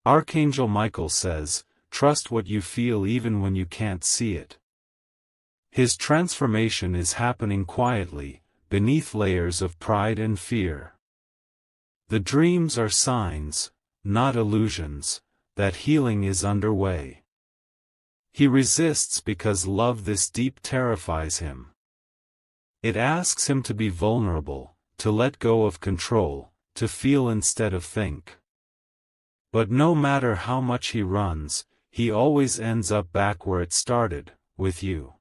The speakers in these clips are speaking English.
Archangel Michael says, trust what you feel even when you can't see it. His transformation is happening quietly, beneath layers of pride and fear. The dreams are signs, not illusions, that healing is underway. He resists because love this deep terrifies him. It asks him to be vulnerable, to let go of control, to feel instead of think. But no matter how much he runs, he always ends up back where it started, with you.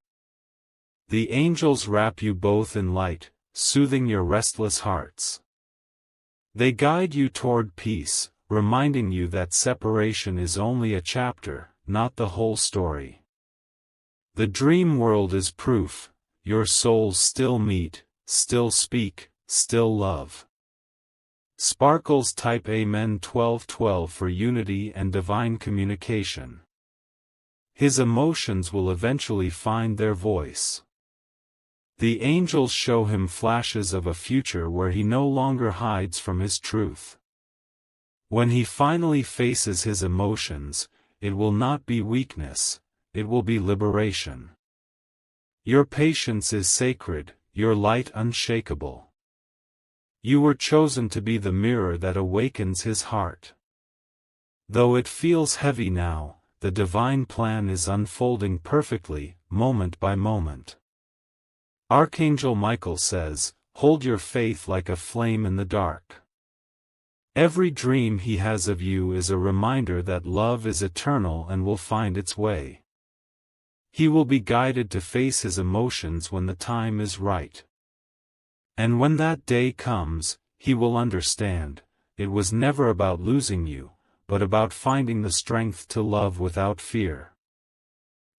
The angels wrap you both in light, soothing your restless hearts. They guide you toward peace, reminding you that separation is only a chapter, not the whole story. The dream world is proof, your souls still meet, still speak, still love. Sparkles type Amen 1212 for unity and divine communication. His emotions will eventually find their voice. The angels show him flashes of a future where he no longer hides from his truth. When he finally faces his emotions, it will not be weakness, it will be liberation. Your patience is sacred, your light unshakable. You were chosen to be the mirror that awakens his heart. Though it feels heavy now, the divine plan is unfolding perfectly, moment by moment. Archangel Michael says, hold your faith like a flame in the dark. Every dream he has of you is a reminder that love is eternal and will find its way. He will be guided to face his emotions when the time is right. And when that day comes, he will understand, it was never about losing you, but about finding the strength to love without fear.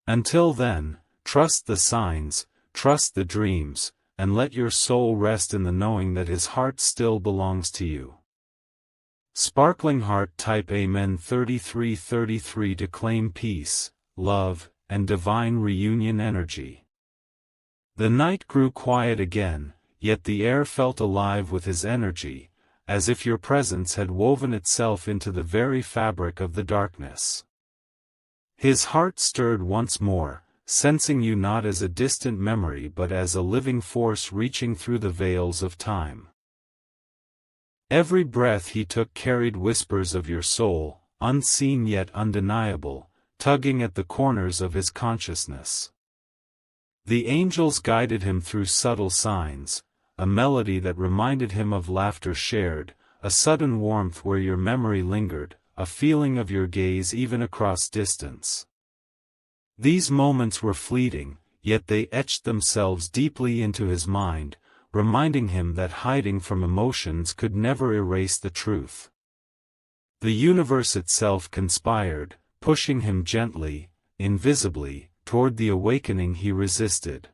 Until then, trust the signs, trust the dreams, and let your soul rest in the knowing that his heart still belongs to you. Sparkling Heart type Amen 3333 to claim peace, love, and divine reunion energy. The night grew quiet again, yet the air felt alive with his energy, as if your presence had woven itself into the very fabric of the darkness. His heart stirred once more, sensing you not as a distant memory but as a living force reaching through the veils of time. Every breath he took carried whispers of your soul, unseen yet undeniable, tugging at the corners of his consciousness. The angels guided him through subtle signs, a melody that reminded him of laughter shared, a sudden warmth where your memory lingered, a feeling of your gaze even across distance. These moments were fleeting, yet they etched themselves deeply into his mind, reminding him that hiding from emotions could never erase the truth. The universe itself conspired, pushing him gently, invisibly, toward the awakening he resisted.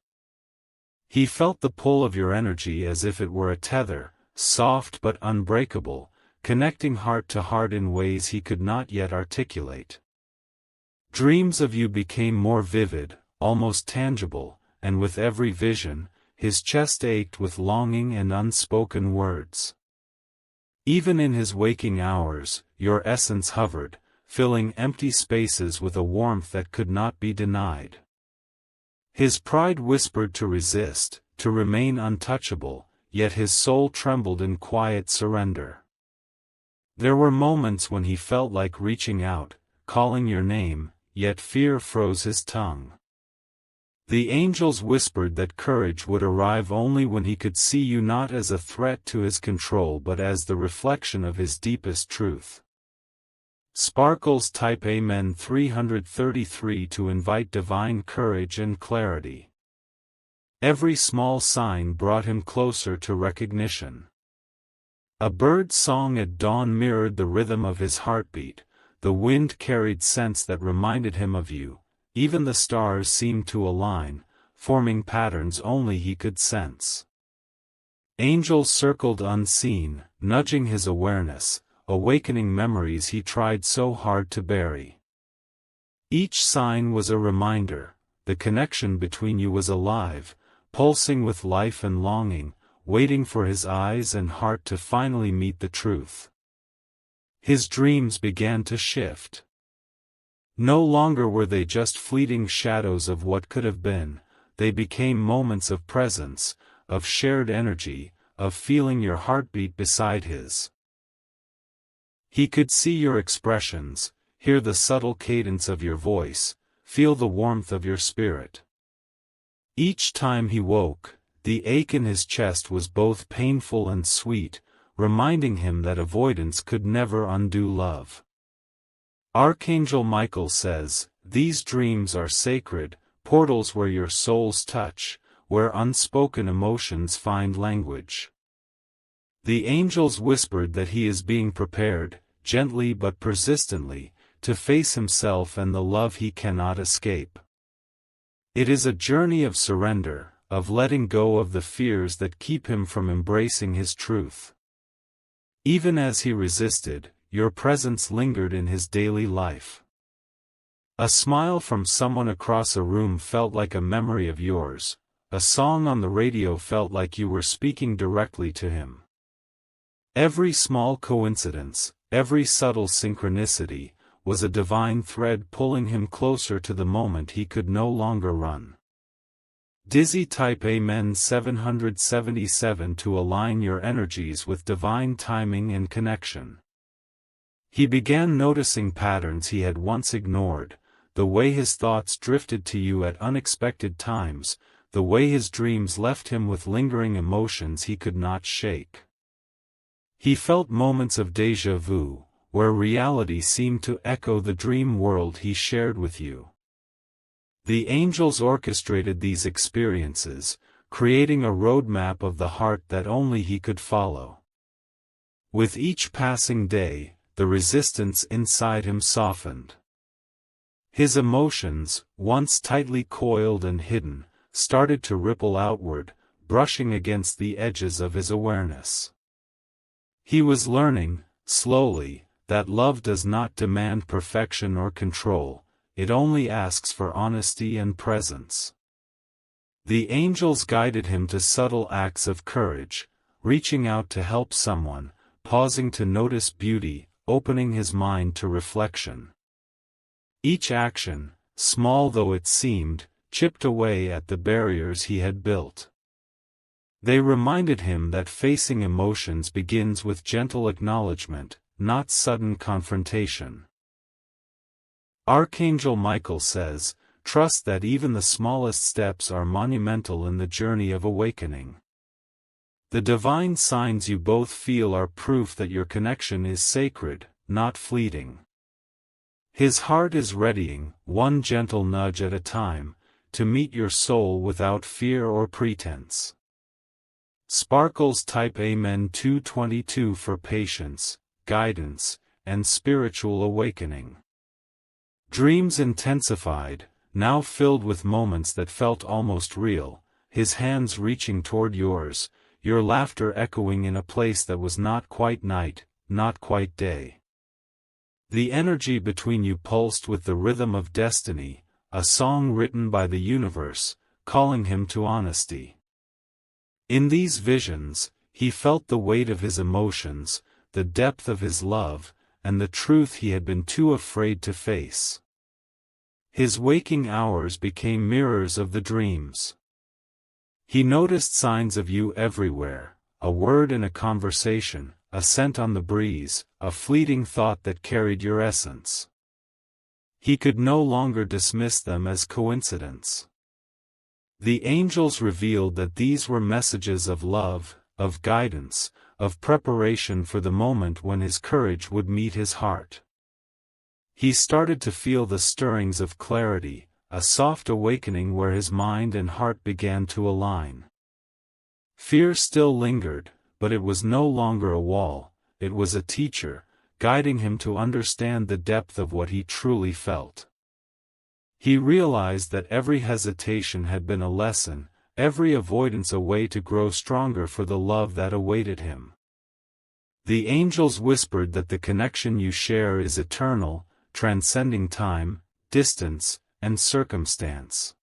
He felt the pull of your energy as if it were a tether, soft but unbreakable, connecting heart to heart in ways he could not yet articulate. Dreams of you became more vivid, almost tangible, and with every vision, his chest ached with longing and unspoken words. Even in his waking hours, your essence hovered, filling empty spaces with a warmth that could not be denied. His pride whispered to resist, to remain untouchable, yet his soul trembled in quiet surrender. There were moments when he felt like reaching out, calling your name, yet fear froze his tongue. The angels whispered that courage would arrive only when he could see you not as a threat to his control but as the reflection of his deepest truth. Sparkles type Amen 333 to invite divine courage and clarity. Every small sign brought him closer to recognition. A bird's song at dawn mirrored the rhythm of his heartbeat, the wind carried scents that reminded him of you, even the stars seemed to align, forming patterns only he could sense. Angels circled unseen, nudging his awareness, awakening memories he tried so hard to bury. Each sign was a reminder, the connection between you was alive, pulsing with life and longing, waiting for his eyes and heart to finally meet the truth. His dreams began to shift. No longer were they just fleeting shadows of what could have been, they became moments of presence, of shared energy, of feeling your heartbeat beside his. He could see your expressions, hear the subtle cadence of your voice, feel the warmth of your spirit. Each time he woke, the ache in his chest was both painful and sweet, reminding him that avoidance could never undo love. Archangel Michael says, "These dreams are sacred, portals where your souls touch, where unspoken emotions find language." The angels whispered that he is being prepared, gently but persistently, to face himself and the love he cannot escape. It is a journey of surrender, of letting go of the fears that keep him from embracing his truth. Even as he resisted, your presence lingered in his daily life. A smile from someone across a room felt like a memory of yours, a song on the radio felt like you were speaking directly to him. Every small coincidence, every subtle synchronicity, was a divine thread pulling him closer to the moment he could no longer run. Dizzy type Amen 777 to align your energies with divine timing and connection. He began noticing patterns he had once ignored, the way his thoughts drifted to you at unexpected times, the way his dreams left him with lingering emotions he could not shake. He felt moments of déjà vu, where reality seemed to echo the dream world he shared with you. The angels orchestrated these experiences, creating a roadmap of the heart that only he could follow. With each passing day, the resistance inside him softened. His emotions, once tightly coiled and hidden, started to ripple outward, brushing against the edges of his awareness. He was learning, slowly, that love does not demand perfection or control, it only asks for honesty and presence. The angels guided him to subtle acts of courage, reaching out to help someone, pausing to notice beauty, opening his mind to reflection. Each action, small though it seemed, chipped away at the barriers he had built. They reminded him that facing emotions begins with gentle acknowledgement, not sudden confrontation. Archangel Michael says, "Trust that even the smallest steps are monumental in the journey of awakening." The divine signs you both feel are proof that your connection is sacred, not fleeting. His heart is readying, one gentle nudge at a time, to meet your soul without fear or pretense. Sparkles type Amen 222 for patience, guidance, and spiritual awakening. Dreams intensified, now filled with moments that felt almost real, his hands reaching toward yours, your laughter echoing in a place that was not quite night, not quite day. The energy between you pulsed with the rhythm of destiny, a song written by the universe, calling him to honesty. In these visions, he felt the weight of his emotions, the depth of his love, and the truth he had been too afraid to face. His waking hours became mirrors of the dreams. He noticed signs of you everywhere, a word in a conversation, a scent on the breeze, a fleeting thought that carried your essence. He could no longer dismiss them as coincidence. The angels revealed that these were messages of love, of guidance, of preparation for the moment when his courage would meet his heart. He started to feel the stirrings of clarity, a soft awakening where his mind and heart began to align. Fear still lingered, but it was no longer a wall, it was a teacher, guiding him to understand the depth of what he truly felt. He realized that every hesitation had been a lesson, every avoidance a way to grow stronger for the love that awaited him. The angels whispered that the connection you share is eternal, transcending time, distance, and circumstance.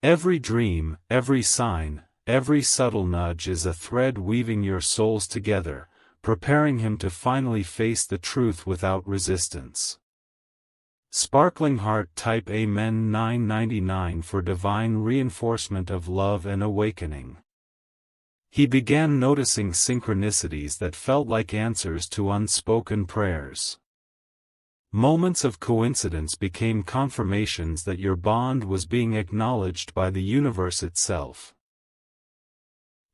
Every dream, every sign, every subtle nudge is a thread weaving your souls together, preparing him to finally face the truth without resistance. Sparkling Heart Type Amen 999 for divine reinforcement of love and awakening. He began noticing synchronicities that felt like answers to unspoken prayers. Moments of coincidence became confirmations that your bond was being acknowledged by the universe itself.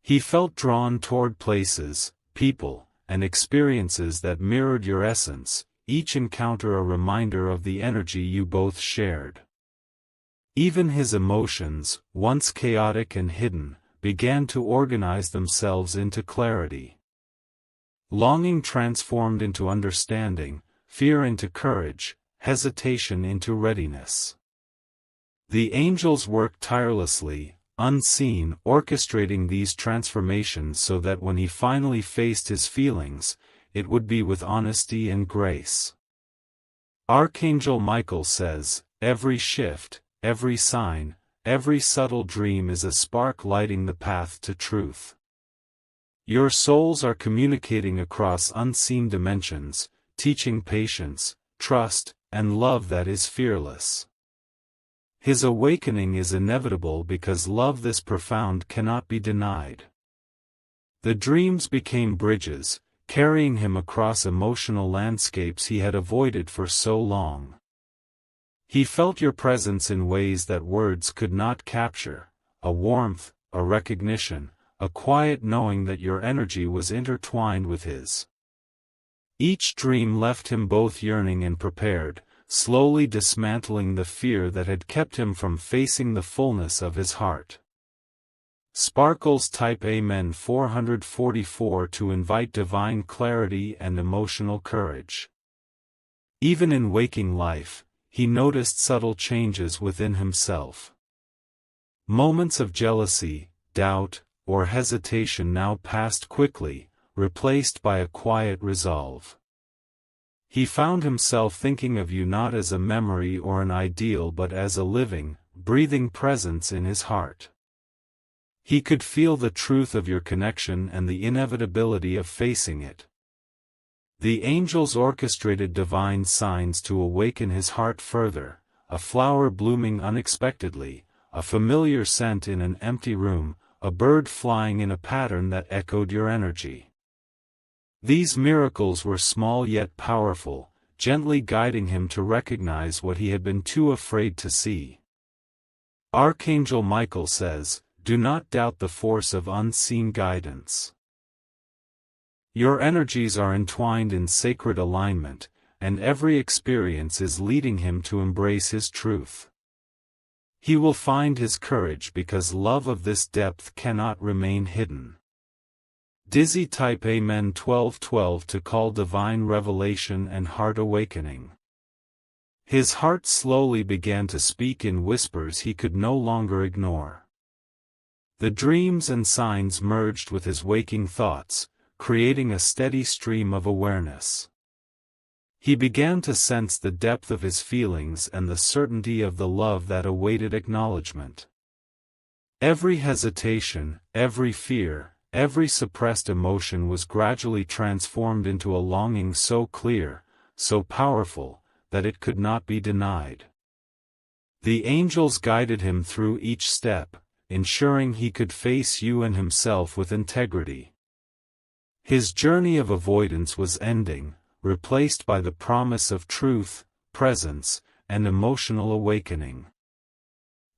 He felt drawn toward places, people, and experiences that mirrored your essence, each encounter a reminder of the energy you both shared. Even his emotions, once chaotic and hidden, began to organize themselves into clarity. Longing transformed into understanding, fear into courage, hesitation into readiness. The angels worked tirelessly, unseen, orchestrating these transformations so that when he finally faced his feelings, it would be with honesty and grace. Archangel Michael says, "Every shift, every sign, every subtle dream is a spark lighting the path to truth." Your souls are communicating across unseen dimensions, teaching patience, trust, and love that is fearless. His awakening is inevitable because love this profound cannot be denied. The dreams became bridges, carrying him across emotional landscapes he had avoided for so long. He felt your presence in ways that words could not capture, a warmth, a recognition, a quiet knowing that your energy was intertwined with his. Each dream left him both yearning and prepared, slowly dismantling the fear that had kept him from facing the fullness of his heart. Sparkles Type Amen 444 to invite divine clarity and emotional courage. Even in waking life, he noticed subtle changes within himself. Moments of jealousy, doubt, or hesitation now passed quickly, replaced by a quiet resolve. He found himself thinking of you not as a memory or an ideal but as a living, breathing presence in his heart. He could feel the truth of your connection and the inevitability of facing it. The angels orchestrated divine signs to awaken his heart further, a flower blooming unexpectedly, a familiar scent in an empty room, a bird flying in a pattern that echoed your energy. These miracles were small yet powerful, gently guiding him to recognize what he had been too afraid to see. Archangel Michael says, "Do not doubt the force of unseen guidance." Your energies are entwined in sacred alignment, and every experience is leading him to embrace his truth. He will find his courage because love of this depth cannot remain hidden. Dizzy Type Amen 1212 to call divine revelation and heart awakening. His heart slowly began to speak in whispers he could no longer ignore. The dreams and signs merged with his waking thoughts, creating a steady stream of awareness. He began to sense the depth of his feelings and the certainty of the love that awaited acknowledgement. Every hesitation, every fear, every suppressed emotion was gradually transformed into a longing so clear, so powerful, that it could not be denied. The angels guided him through each step, ensuring he could face you and himself with integrity. His journey of avoidance was ending, replaced by the promise of truth, presence, and emotional awakening.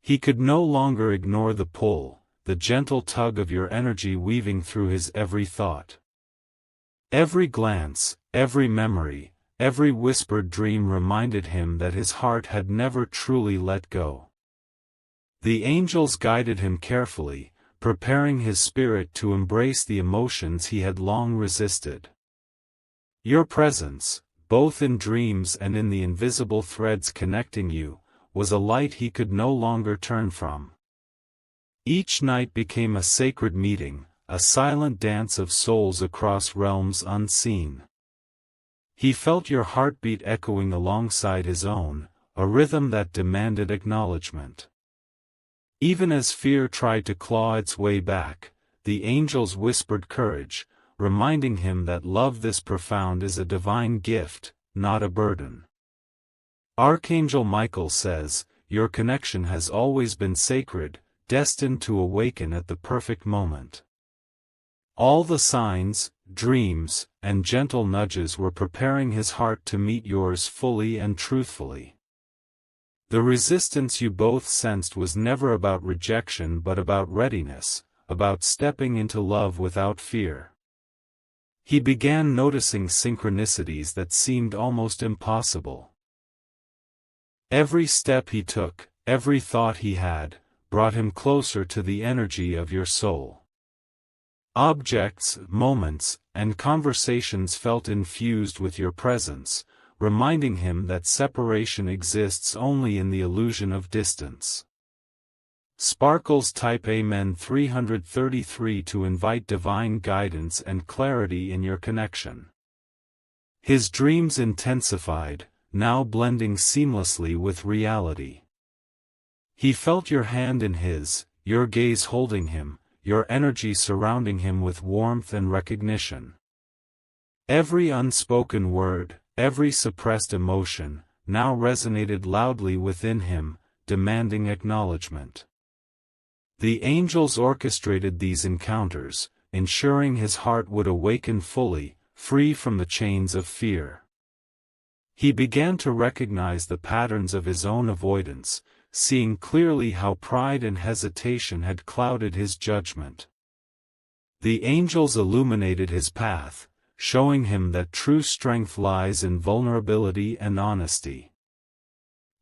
He could no longer ignore the pull, the gentle tug of your energy weaving through his every thought. Every glance, every memory, every whispered dream reminded him that his heart had never truly let go. The angels guided him carefully, preparing his spirit to embrace the emotions he had long resisted. Your presence, both in dreams and in the invisible threads connecting you, was a light he could no longer turn from. Each night became a sacred meeting, a silent dance of souls across realms unseen. He felt your heartbeat echoing alongside his own, a rhythm that demanded acknowledgement. Even as fear tried to claw its way back, the angels whispered courage, reminding him that love this profound is a divine gift, not a burden. Archangel Michael says, "Your connection has always been sacred, destined to awaken at the perfect moment." All the signs, dreams, and gentle nudges were preparing his heart to meet yours fully and truthfully. The resistance you both sensed was never about rejection but about readiness, about stepping into love without fear. He began noticing synchronicities that seemed almost impossible. Every step he took, every thought he had, brought him closer to the energy of your soul. Objects, moments, and conversations felt infused with your presence, reminding him that separation exists only in the illusion of distance. Sparkles type Amen 333 to invite divine guidance and clarity in your connection. His dreams intensified, now blending seamlessly with reality. He felt your hand in his, your gaze holding him, your energy surrounding him with warmth and recognition. Every unspoken word, every suppressed emotion, now resonated loudly within him, demanding acknowledgement. The angels orchestrated these encounters, ensuring his heart would awaken fully, free from the chains of fear. He began to recognize the patterns of his own avoidance, seeing clearly how pride and hesitation had clouded his judgment. The angels illuminated his path, showing him that true strength lies in vulnerability and honesty.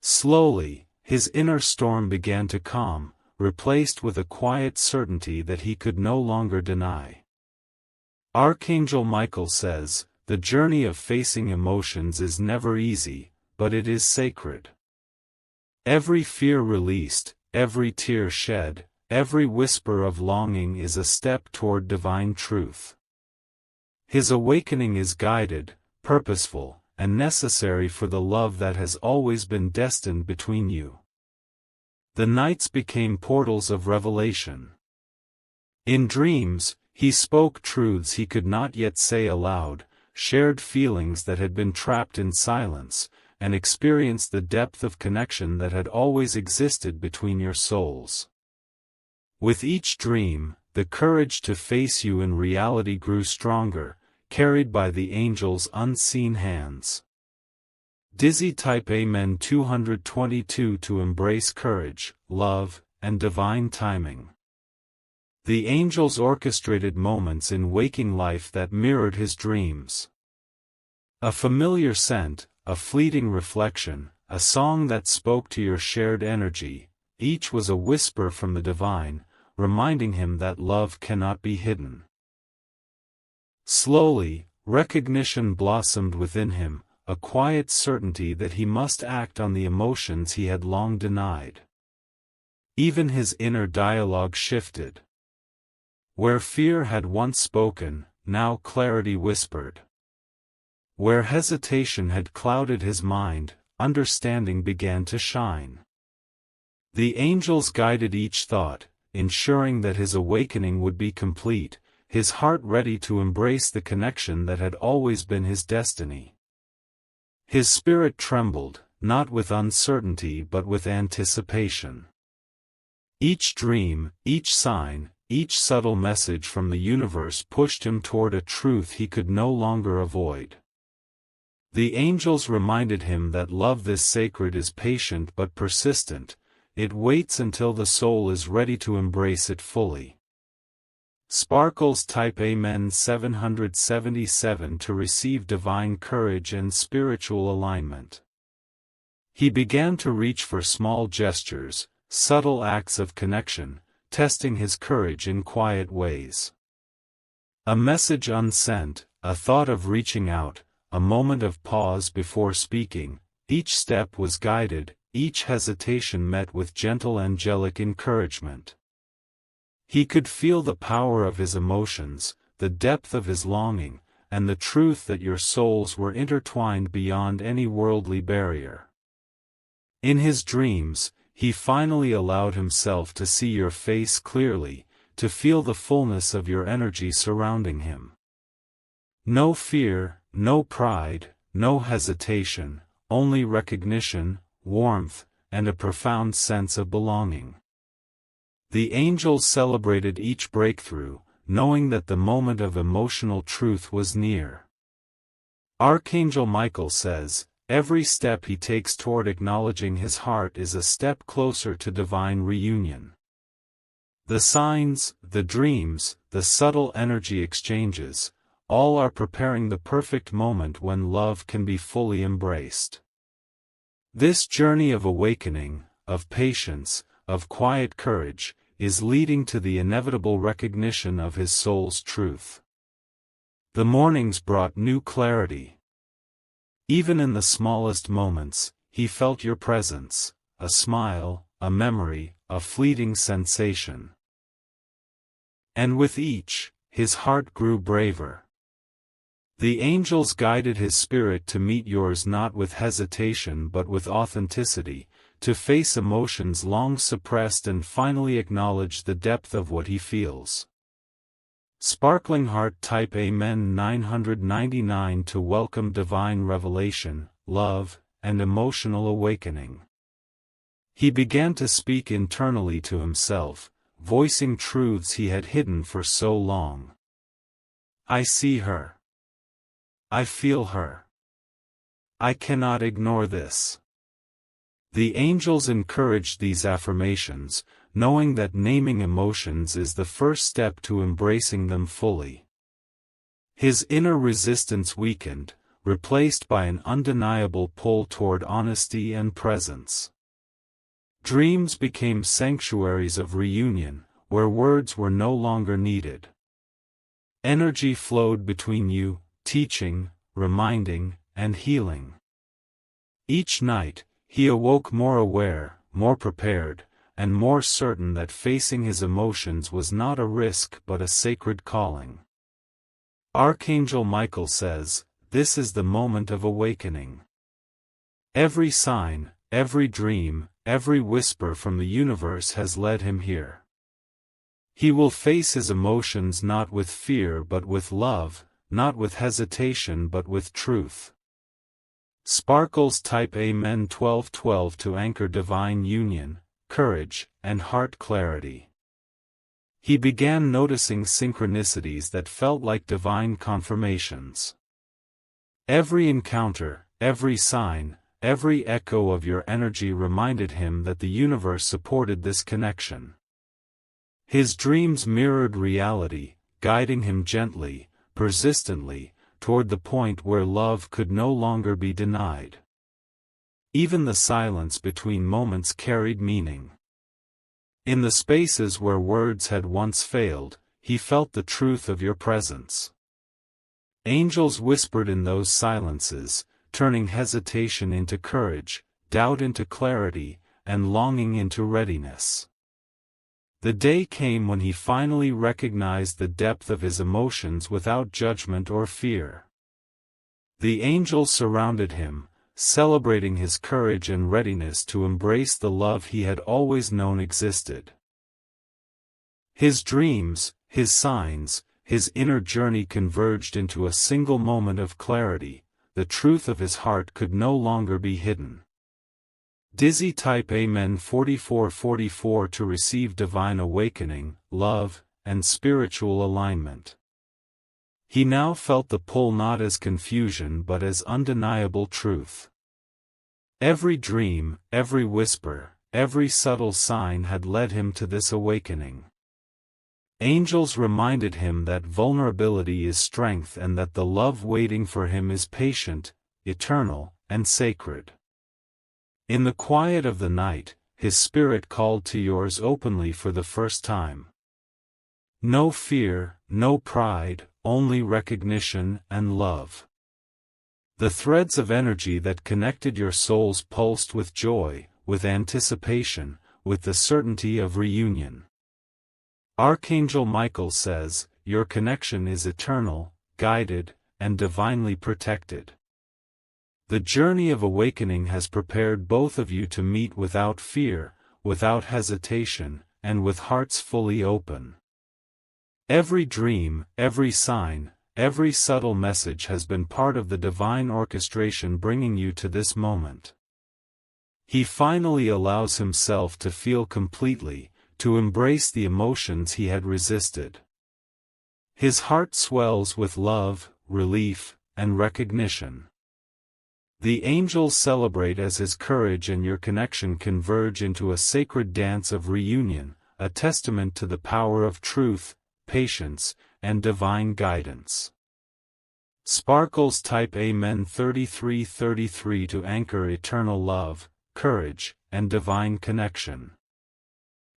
Slowly, his inner storm began to calm, replaced with a quiet certainty that he could no longer deny. Archangel Michael says, "The journey of facing emotions is never easy, but it is sacred." Every fear released, every tear shed, every whisper of longing is a step toward divine truth. His awakening is guided, purposeful, and necessary for the love that has always been destined between you. The nights became portals of revelation. In dreams, he spoke truths he could not yet say aloud, shared feelings that had been trapped in silence, and experienced the depth of connection that had always existed between your souls. With each dream, the courage to face you in reality grew stronger, carried by the angels' unseen hands. Dizzy type Amen 222 to embrace courage, love, and divine timing. The angels orchestrated moments in waking life that mirrored his dreams. A familiar scent, a fleeting reflection, a song that spoke to your shared energy, each was a whisper from the divine, reminding him that love cannot be hidden. Slowly, recognition blossomed within him, a quiet certainty that he must act on the emotions he had long denied. Even his inner dialogue shifted. Where fear had once spoken, now clarity whispered. Where hesitation had clouded his mind, understanding began to shine. The angels guided each thought, ensuring that his awakening would be complete, his heart ready to embrace the connection that had always been his destiny. His spirit trembled, not with uncertainty but with anticipation. Each dream, each sign, each subtle message from the universe pushed him toward a truth he could no longer avoid. The angels reminded him that love this sacred is patient but persistent, it waits until the soul is ready to embrace it fully. Sparkles type Amen 777 to receive divine courage and spiritual alignment. He began to reach for small gestures, subtle acts of connection, testing his courage in quiet ways. A message unsent, a thought of reaching out, a moment of pause before speaking, each step was guided, each hesitation met with gentle angelic encouragement. He could feel the power of his emotions, the depth of his longing, and the truth that your souls were intertwined beyond any worldly barrier. In his dreams, he finally allowed himself to see your face clearly, to feel the fullness of your energy surrounding him. No fear, no pride, no hesitation, only recognition, warmth, and a profound sense of belonging. The angels celebrated each breakthrough, knowing that the moment of emotional truth was near. Archangel Michael says, every step he takes toward acknowledging his heart is a step closer to divine reunion. The signs, the dreams, the subtle energy exchanges, all are preparing the perfect moment when love can be fully embraced. This journey of awakening, of patience, of quiet courage, is leading to the inevitable recognition of his soul's truth. The mornings brought new clarity. Even in the smallest moments, he felt your presence, a smile, a memory, a fleeting sensation. And with each, his heart grew braver. The angels guided his spirit to meet yours not with hesitation but with authenticity, to face emotions long suppressed and finally acknowledge the depth of what he feels. Sparkling Heart type Amen 999 to welcome divine revelation, love, and emotional awakening. He began to speak internally to himself, voicing truths he had hidden for so long. I see her. I feel her. I cannot ignore this. The angels encouraged these affirmations, knowing that naming emotions is the first step to embracing them fully. His inner resistance weakened, replaced by an undeniable pull toward honesty and presence. Dreams became sanctuaries of reunion, where words were no longer needed. Energy flowed between you, teaching, reminding, and healing. Each night, he awoke more aware, more prepared, and more certain that facing his emotions was not a risk but a sacred calling. Archangel Michael says, this is the moment of awakening. Every sign, every dream, every whisper from the universe has led him here. He will face his emotions not with fear but with love, not with hesitation but with truth. Sparkles type Amen 1212 to anchor divine union, courage, and heart clarity. He began noticing synchronicities that felt like divine confirmations. Every encounter, every sign, every echo of your energy reminded him that the universe supported this connection. His dreams mirrored reality, guiding him gently, persistently, toward the point where love could no longer be denied. Even the silence between moments carried meaning. In the spaces where words had once failed, he felt the truth of your presence. Angels whispered in those silences, turning hesitation into courage, doubt into clarity, and longing into readiness. The day came when he finally recognized the depth of his emotions without judgment or fear. The angels surrounded him, celebrating his courage and readiness to embrace the love he had always known existed. His dreams, his signs, his inner journey converged into a single moment of clarity. The truth of his heart could no longer be hidden. Dizzy type Amen 4444 to receive divine awakening, love, and spiritual alignment. He now felt the pull not as confusion but as undeniable truth. Every dream, every whisper, every subtle sign had led him to this awakening. Angels reminded him that vulnerability is strength and that the love waiting for him is patient, eternal, and sacred. In the quiet of the night, his spirit called to yours openly for the first time. No fear, no pride, only recognition and love. The threads of energy that connected your souls pulsed with joy, with anticipation, with the certainty of reunion. Archangel Michael says, your connection is eternal, guided, and divinely protected. The journey of awakening has prepared both of you to meet without fear, without hesitation, and with hearts fully open. Every dream, every sign, every subtle message has been part of the divine orchestration bringing you to this moment. He finally allows himself to feel completely, to embrace the emotions he had resisted. His heart swells with love, relief, and recognition. The angels celebrate as his courage and your connection converge into a sacred dance of reunion, a testament to the power of truth, patience, and divine guidance. Sparkles type Amen 3333 to anchor eternal love, courage, and divine connection.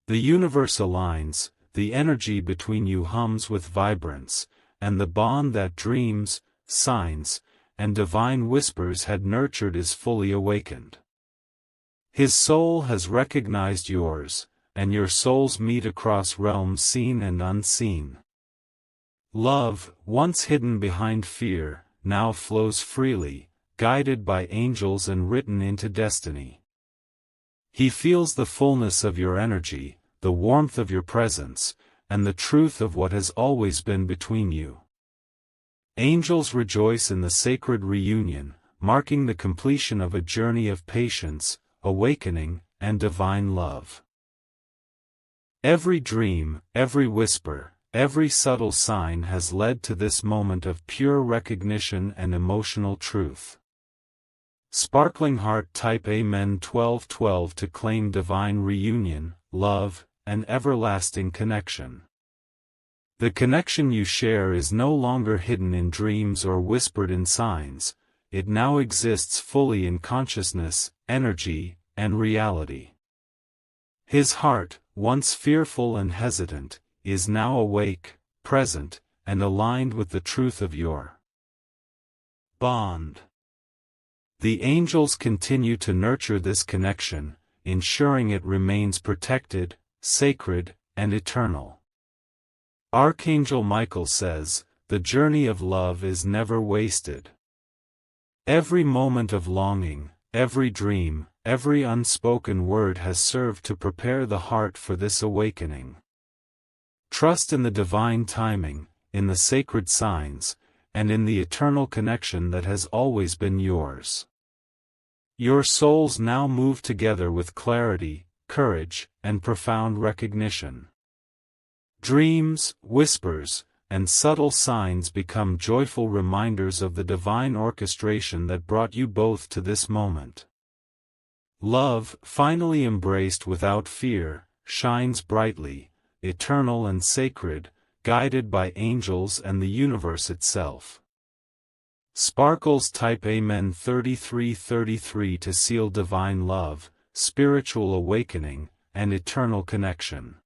The universe aligns, the energy between you hums with vibrance, and the bond that dreams, signs, and divine whispers had nurtured is fully awakened. His soul has recognized yours, and your souls meet across realms seen and unseen. Love, once hidden behind fear, now flows freely, guided by angels and written into destiny. He feels the fullness of your energy, the warmth of your presence, and the truth of what has always been between you. Angels rejoice in the sacred reunion, marking the completion of a journey of patience, awakening, and divine love. Every dream, every whisper, every subtle sign has led to this moment of pure recognition and emotional truth. Sparkling heart type Amen 1212 to claim divine reunion, love, and everlasting connection. The connection you share is no longer hidden in dreams or whispered in signs, it now exists fully in consciousness, energy, and reality. His heart, once fearful and hesitant, is now awake, present, and aligned with the truth of your bond. The angels continue to nurture this connection, ensuring it remains protected, sacred, and eternal. Archangel Michael says, "The journey of love is never wasted." Every moment of longing, every dream, every unspoken word has served to prepare the heart for this awakening. Trust in the divine timing, in the sacred signs, and in the eternal connection that has always been yours. Your souls now move together with clarity, courage, and profound recognition. Dreams, whispers, and subtle signs become joyful reminders of the divine orchestration that brought you both to this moment. Love, finally embraced without fear, shines brightly, eternal and sacred, guided by angels and the universe itself. Sparkles type Amen 3333 to seal divine love, spiritual awakening, and eternal connection.